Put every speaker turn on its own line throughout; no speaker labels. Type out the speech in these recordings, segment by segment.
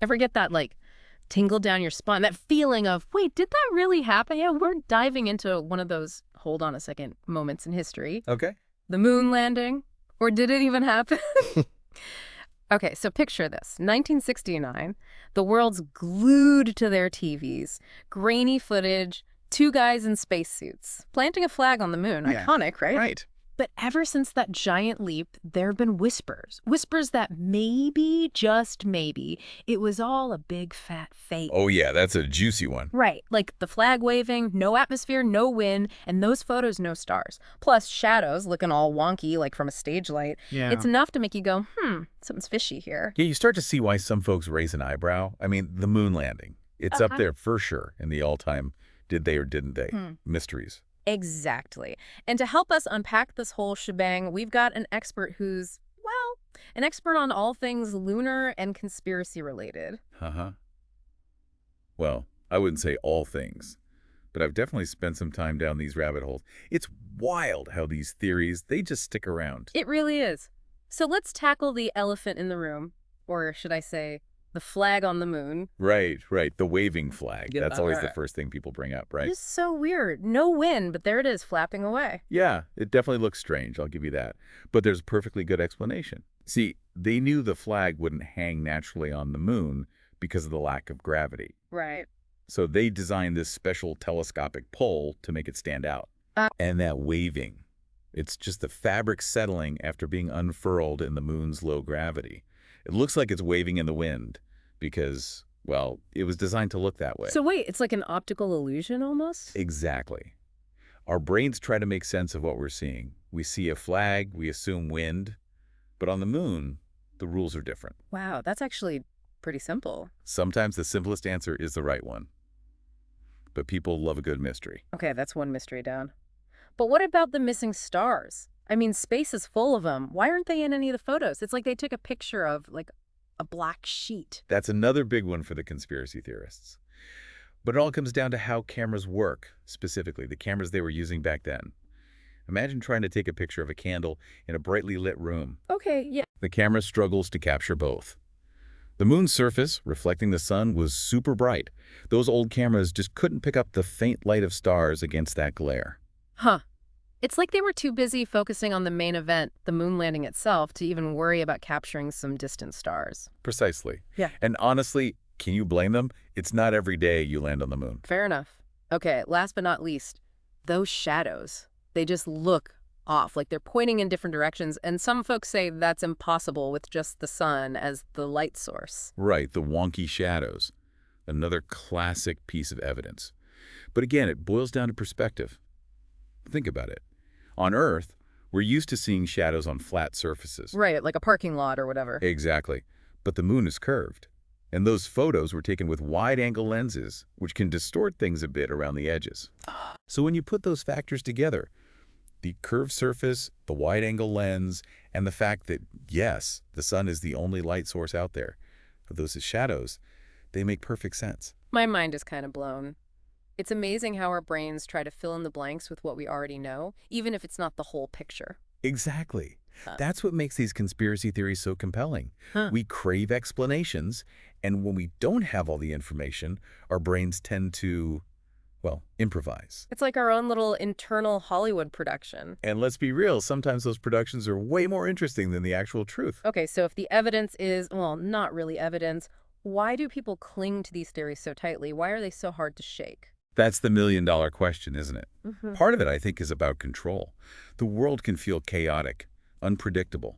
Ever get that, like, tingle down your spine, that feeling of, wait, did that really happen? Yeah, we're diving into one of those hold on a second moments in history.
Okay.
The moon landing? Or did it even happen? Okay, so picture this. 1969, the world's glued to their TVs. Grainy footage, two guys in spacesuits, planting a flag on the moon.
Yeah.
Iconic, right?
Right.
But ever since that giant leap, there have been whispers. Whispers that maybe, just maybe, it was all a big fat fake.
Oh, yeah, that's a juicy one.
Right, like the flag waving, no atmosphere, no wind, and those photos, no stars. Plus shadows looking all wonky, like from a stage light.
Yeah.
It's enough to make you go, something's fishy here.
Yeah, you start to see why some folks raise an eyebrow. I mean, the moon landing. It's up there for sure in the all-time did they or didn't they mysteries.
Exactly. And to help us unpack this whole shebang, we've got an expert who's, well, an expert on all things lunar and conspiracy related.
Uh-huh. Well, I wouldn't say all things, but I've definitely spent some time down these rabbit holes. It's wild how these theories, they just stick around.
It really is. So let's tackle the elephant in the room, or should I say, the flag on the moon.
Right, right. The waving flag.
Yeah.
That's always the first thing people bring up, right?
It's so weird. No wind, but there it is, flapping away.
Yeah, it definitely looks strange, I'll give you that. But there's a perfectly good explanation. See, they knew the flag wouldn't hang naturally on the moon because of the lack of gravity.
Right.
So they designed this special telescopic pole to make it stand out. And that waving, it's just the fabric settling after being unfurled in the moon's low gravity. It looks like it's waving in the wind because, well, it was designed to look that way.
So wait, it's like an optical illusion almost?
Exactly. Our brains try to make sense of what we're seeing. We see a flag, we assume wind, but on the moon, the rules are different.
Wow, that's actually pretty simple.
Sometimes the simplest answer is the right one. But people love a good mystery.
Okay, that's one mystery down. But what about the missing stars? I mean, space is full of them. Why aren't they in any of the photos? It's like they took a picture of, like, a black sheet.
That's another big one for the conspiracy theorists. But it all comes down to how cameras work, specifically the cameras they were using back then. Imagine trying to take a picture of a candle in a brightly lit room.
Okay, yeah.
The camera struggles to capture both. The moon's surface, reflecting the sun, was super bright. Those old cameras just couldn't pick up the faint light of stars against that glare.
Huh. It's like they were too busy focusing on the main event, the moon landing itself, to even worry about capturing some distant stars.
Precisely.
Yeah.
And honestly, can you blame them? It's not every day you land on the moon.
Fair enough. Okay, last but not least, those shadows. They just look off, like they're pointing in different directions, and some folks say that's impossible with just the sun as the light source.
Right, the wonky shadows. Another classic piece of evidence. But again, it boils down to perspective. Think about it. On Earth, we're used to seeing shadows on flat surfaces.
Right, like a parking lot or whatever.
Exactly. But the moon is curved. And those photos were taken with wide-angle lenses, which can distort things a bit around the edges. So when you put those factors together, the curved surface, the wide-angle lens, and the fact that, yes, the sun is the only light source out there, those shadows, they make perfect sense.
My mind is kind of blown. It's amazing how our brains try to fill in the blanks with what we already know, even if it's not the whole picture.
Exactly. That's what makes these conspiracy theories so compelling. We crave explanations, and when we don't have all the information, our brains tend to, well, improvise.
It's like our own little internal Hollywood production.
And let's be real, sometimes those productions are way more interesting than the actual truth.
Okay, so if the evidence is, well, not really evidence, why do people cling to these theories so tightly? Why are they so hard to shake?
That's the million-dollar question, isn't it? Part of it, I think, is about control. The world can feel chaotic, unpredictable.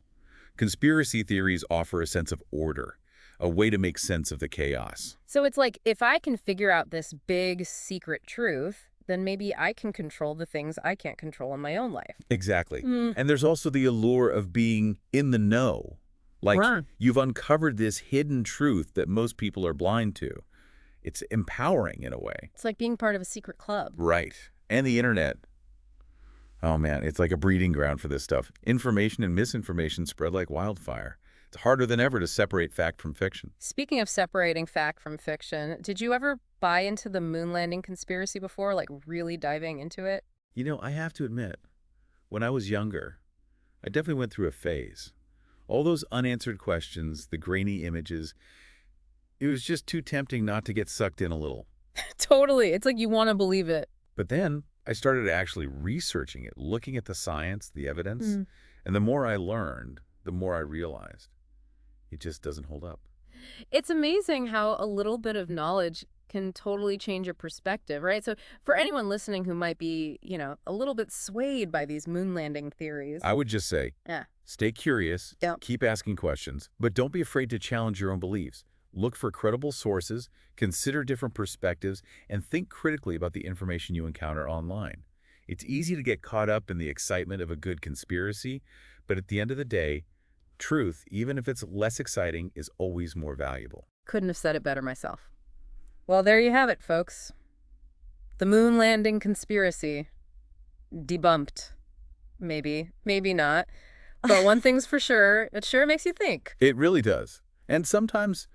Conspiracy theories offer a sense of order, a way to make sense of the chaos.
So it's like, if I can figure out this big secret truth, then maybe I can control the things I can't control in my own life.
Exactly. And there's also the allure of being in the know. Like, you've uncovered this hidden truth that most people are blind to. It's empowering in a way.
It's like being part of a secret club.
Right. And the internet. Oh, man, it's like a breeding ground for this stuff. Information and misinformation spread like wildfire. It's harder than ever to separate fact from fiction.
Speaking of separating fact from fiction, did you ever buy into the moon landing conspiracy before, like really diving into it?
You know, I have to admit, when I was younger, I definitely went through a phase. All those unanswered questions, the grainy images, It was just too tempting not to get sucked in a little.
Totally. It's like you want to believe it.
But then I started actually researching it, looking at the science, the evidence,
Mm.
and the more I learned, the more I realized it just doesn't hold up.
It's amazing how a little bit of knowledge can totally change your perspective, right? So for anyone listening who might be, a little bit swayed by these moon landing theories.
I would just say,
Yeah.
stay curious,
Yeah.
keep asking questions, but don't be afraid to challenge your own beliefs. Look for credible sources, consider different perspectives, and think critically about the information you encounter online. It's easy to get caught up in the excitement of a good conspiracy, but at the end of the day, truth, even if it's less exciting, is always more valuable.
Couldn't have said it better myself. Well, there you have it, folks. The moon landing conspiracy. Debunked. Maybe, maybe not. But one thing's for sure, it sure makes you think.
It really does. And sometimes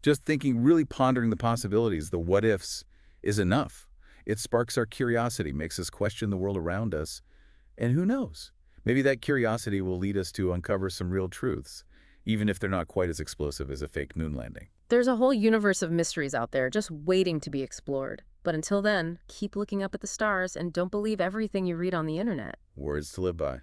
just thinking, really pondering the possibilities, the what-ifs, is enough. It sparks our curiosity, makes us question the world around us, and who knows? Maybe that curiosity will lead us to uncover some real truths, even if they're not quite as explosive as a fake moon landing.
There's a whole universe of mysteries out there just waiting to be explored. But until then, keep looking up at the stars and don't believe everything you read on the internet.
Words to live by.